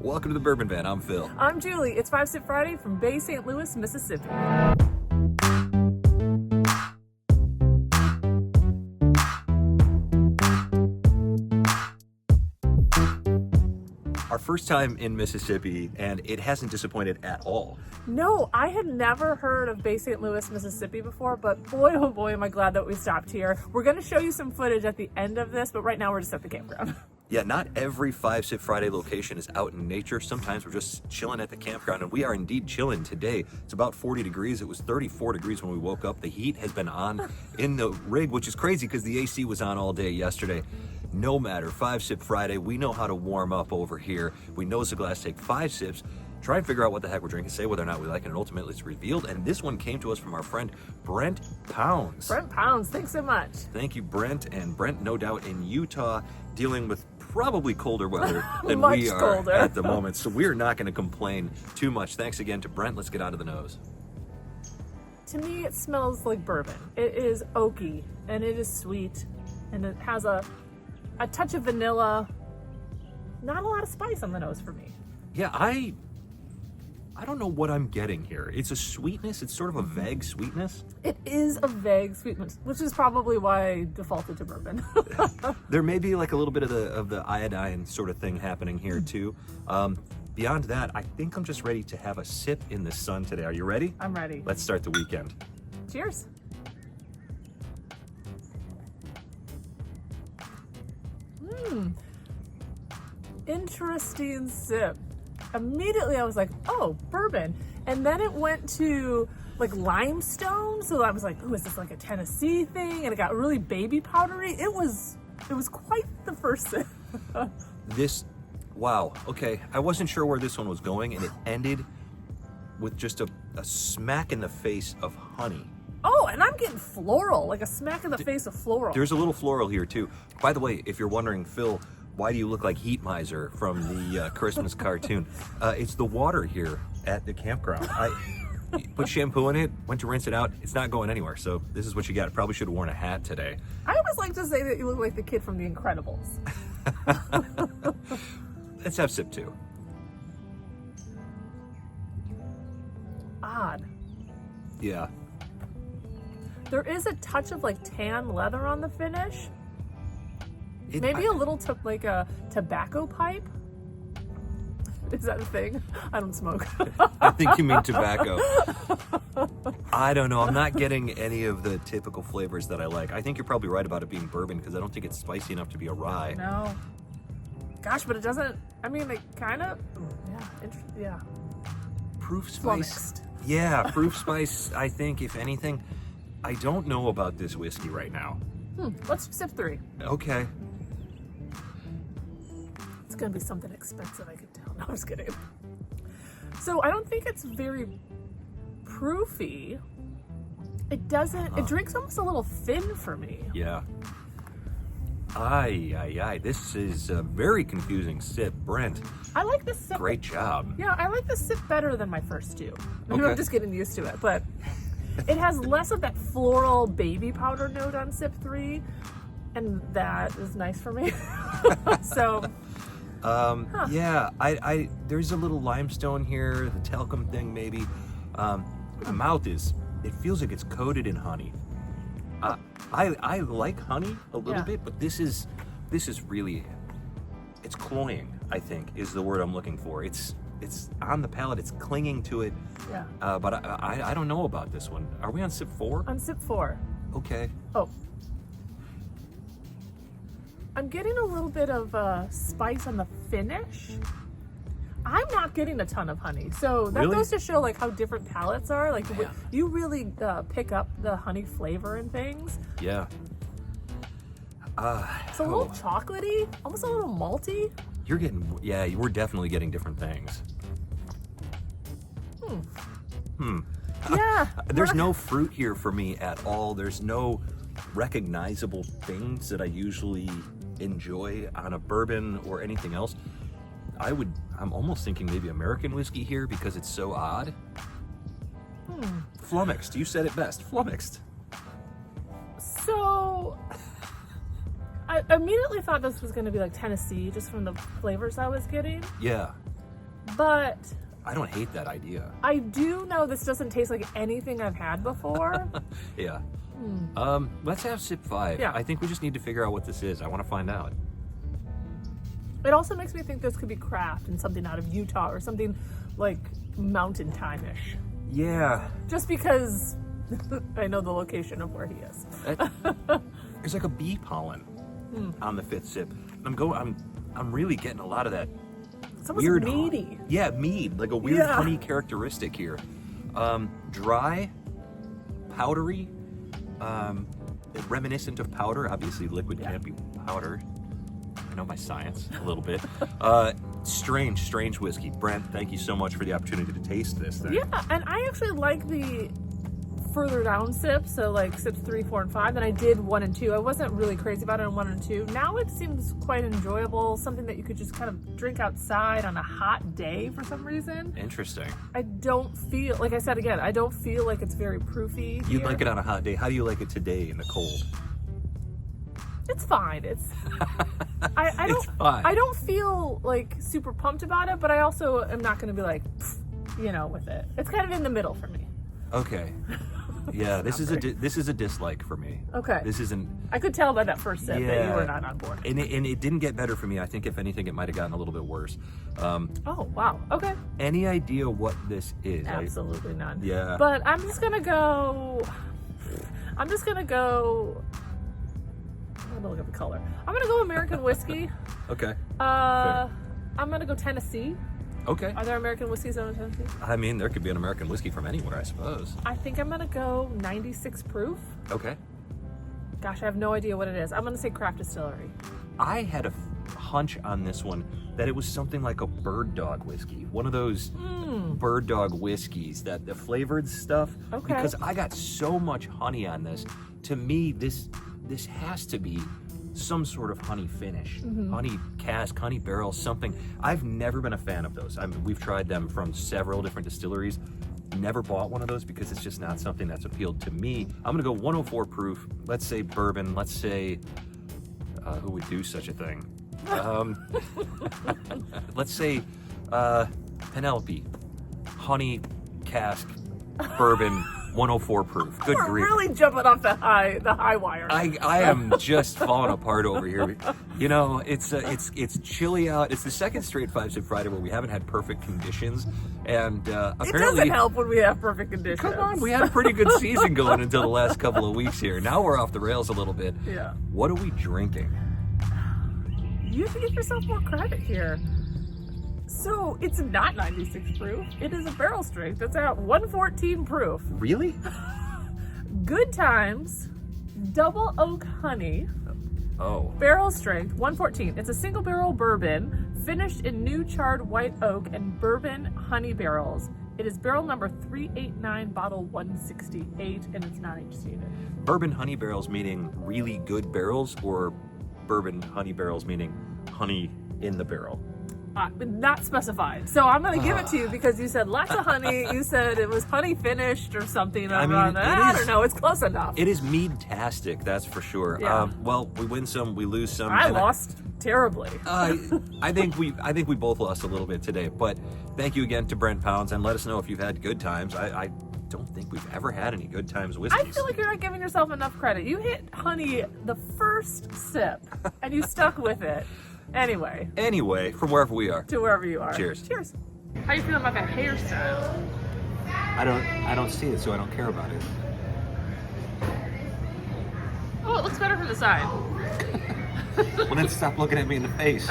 Welcome to the Bourbon Van. I'm Phil. I'm Julie. It's 5 Sip Friday from Bay St. Louis, Mississippi. Our first time in Mississippi, and it hasn't disappointed at all. No, I had never heard of Bay St. Louis, Mississippi before, but boy, oh boy, am I glad that we stopped here. We're going to show you some footage at the end of this, but right now we're just at the campground. Yeah, not every 5 Sip Friday location is out in nature. Sometimes we're just chilling at the campground, and we are indeed chilling today. It's about 40 degrees. It was 34 degrees when we woke up. The heat has been on in the rig, which is crazy because the AC was on all day yesterday. No matter, 5 Sip Friday, we know how to warm up over here. We nose the glass, take 5 sips, try and figure out what the heck we're drinking, say whether or not we like it, and ultimately it's revealed. And this one came to us from our friend Brent Pounds. Brent Pounds, thanks so much. Thank you, Brent. And Brent, no doubt, in Utah, dealing with probably colder weather than Much we are colder. at the moment. So we're not going to complain too much. Thanks again to Brent. Let's get out of the nose. To me, it smells like bourbon. It is oaky, and it is sweet, and it has a touch of vanilla. Not a lot of spice on the nose for me. Yeah, I don't know what I'm getting here. It's a sweetness. It's sort of a vague sweetness. It is a vague sweetness, which is probably why I defaulted to bourbon. There may be like a little bit of the iodine sort of thing happening here too. Beyond that, I think I'm just ready to have a sip in the sun today. Are you ready? I'm ready. Let's start the weekend. Cheers. Interesting sip. Immediately I was like, oh, bourbon. And then it went to like limestone. So I was like, oh, is this like a Tennessee thing? And it got really baby powdery. It was quite the first sip. Wow, okay. I wasn't sure where this one was going, and it ended with just a smack in the face of honey. Oh, and I'm getting floral, like a smack in the face of floral. There's a little floral here too. By the way, if you're wondering, Phil, why do you look like Heat Miser from the Christmas cartoon? It's the water here at the campground. I put shampoo in it, went to rinse it out. It's not going anywhere, so this is what you got. Probably should have worn a hat today. I always like to say that you look like the kid from The Incredibles. Let's have sip 2. Odd. Yeah. There is a touch of like tan leather on the finish. Maybe a little like a tobacco pipe. Is that a thing? I don't smoke. I think you mean tobacco. I don't know. I'm not getting any of the typical flavors that I like. I think you're probably right about it being bourbon because I don't think it's spicy enough to be a rye. No. Gosh, but it doesn't. I mean, it kind of. Yeah. Proof spice. Flummoxed. Yeah, proof spice. I think, if anything, I don't know about this whiskey right now. Let's sip 3. Okay. It's gonna be something expensive, I can tell. No, I'm just kidding. So I don't think it's very proofy. It doesn't. It drinks almost a little thin for me. Yeah. Aye. This is a very confusing sip. Brent, I like this sip. great job. Yeah, I like this sip better than my first 2. Maybe Okay. I'm just getting used to it, but it has less of that floral baby powder note on sip 3, and that is nice for me. So, Yeah, I there's a little limestone here, the talcum thing maybe. The mouth it feels like it's coated in honey. I like honey a little bit, but this is really, it's cloying, I think, is the word I'm looking for. It's on the palate, it's clinging to it. yeah. But I don't know about this one. Are we on sip 4? On sip 4. Okay. Oh. I'm getting a little bit of spice on the finish. I'm not getting a ton of honey. So that Really? goes to show like how different palates are. Like Yeah. you really pick up the honey flavor and things. Yeah. It's a little chocolatey, almost a little malty. We're definitely getting different things. Yeah. There's no fruit here for me at all. There's no recognizable things that I usually enjoy on a bourbon or anything else. I'm almost thinking maybe American whiskey here because it's so odd. Flummoxed. You said it best. Flummoxed. So I immediately thought this was going to be like Tennessee, just from the flavors I was getting. Yeah. But I don't hate that idea. I do know this doesn't taste like anything I've had before. Yeah. Let's have sip 5. Yeah. I think we just need to figure out what this is. I want to find out. It also makes me think this could be craft and something out of Utah or something like mountain time-ish. Yeah. Just because I know the location of where he is. There's like a bee pollen on the 5th sip. I'm really getting a lot of that. It's almost Weird meaty. Yeah, mead, like a weird honey characteristic here. Dry, powdery, reminiscent of powder. Obviously, liquid can't be powder. I know my science a little bit. Strange whiskey. Brent, thank you so much for the opportunity to taste this thing. Yeah, and I actually like the further down sips, so like sips 3, 4, and 5 than I did 1 and 2. I wasn't really crazy about it on 1 and 2. Now it seems quite enjoyable, something that you could just kind of drink outside on a hot day for some reason. Interesting. I don't feel, like I said again, I don't feel like it's very proofy You'd here. like it on a hot day. How do you like it today in the cold? It's fine. It's I don't It's fine. I don't feel like super pumped about it, but I also am not going to be like, with it. It's kind of in the middle for me. Okay. Yeah, this is a dislike for me. Okay. This isn't. I could tell by that first sip that Yeah. you were not on board. And it didn't get better for me. I think if anything, it might have gotten a little bit worse. Oh wow. Okay. Any idea what this is? Absolutely none. Yeah. But I'm just gonna go. I'm gonna look at the color. I'm gonna go American whiskey. Okay. I'm gonna go Tennessee. Okay. Are there American whiskeys out in Tennessee? I mean, there could be an American whiskey from anywhere, I suppose. I think I'm gonna go 96 proof. Okay. Gosh, I have no idea what it is. I'm gonna say craft distillery. I had a hunch on this one that it was something like a bird dog whiskey. One of those bird dog whiskeys, that the flavored stuff. Okay. Because I got so much honey on this. To me, this has to be some sort of honey finish, honey cask, honey barrel, something. I've never been a fan of those. We've tried them from several different distilleries. Never bought one of those because it's just not something that's appealed to me. I'm gonna go 104 proof. Let's say bourbon. Let's say who would do such a thing? Let's say Penelope, honey cask, bourbon. 104 proof. Good We're grief. really jumping off the high wire. I am just falling apart over here. You know, it's chilly out. It's the second straight 5-Sip Friday where we haven't had perfect conditions, and It apparently doesn't help when we have perfect conditions. Come on, we had a pretty good season going until the last couple of weeks here. Now we're off the rails a little bit. Yeah. What are we drinking? You should give yourself more credit here. So it's not 96 proof. It is a barrel strength. That's at 114 proof. Really? Good Times, double oak honey, Oh. barrel strength, 114. It's a single barrel bourbon finished in new charred white oak and bourbon honey barrels. It is barrel number 389, bottle 168, and it's not age-stated. Bourbon honey barrels meaning really good barrels, or bourbon honey barrels meaning honey in the barrel? Not specified. So I'm going to give it to you because you said lots of honey. You said it was honey finished or something. I mean, I don't know. It's close enough. It is mead-tastic, that's for sure. Yeah. Well, we win some, we lose some. I and lost terribly. I think we both lost a little bit today. But thank you again to Brent Pounds, and let us know if you've had good times. I don't think we've ever had any good times whiskeys. I feel like you're not giving yourself enough credit. You hit honey the first sip, and you stuck with it. Anyway, from wherever we are. to wherever you are. Cheers. Cheers. How you feeling about that hairstyle? I don't see it, so I don't care about it. Oh, it looks better from the side. Well, then stop looking at me in the face.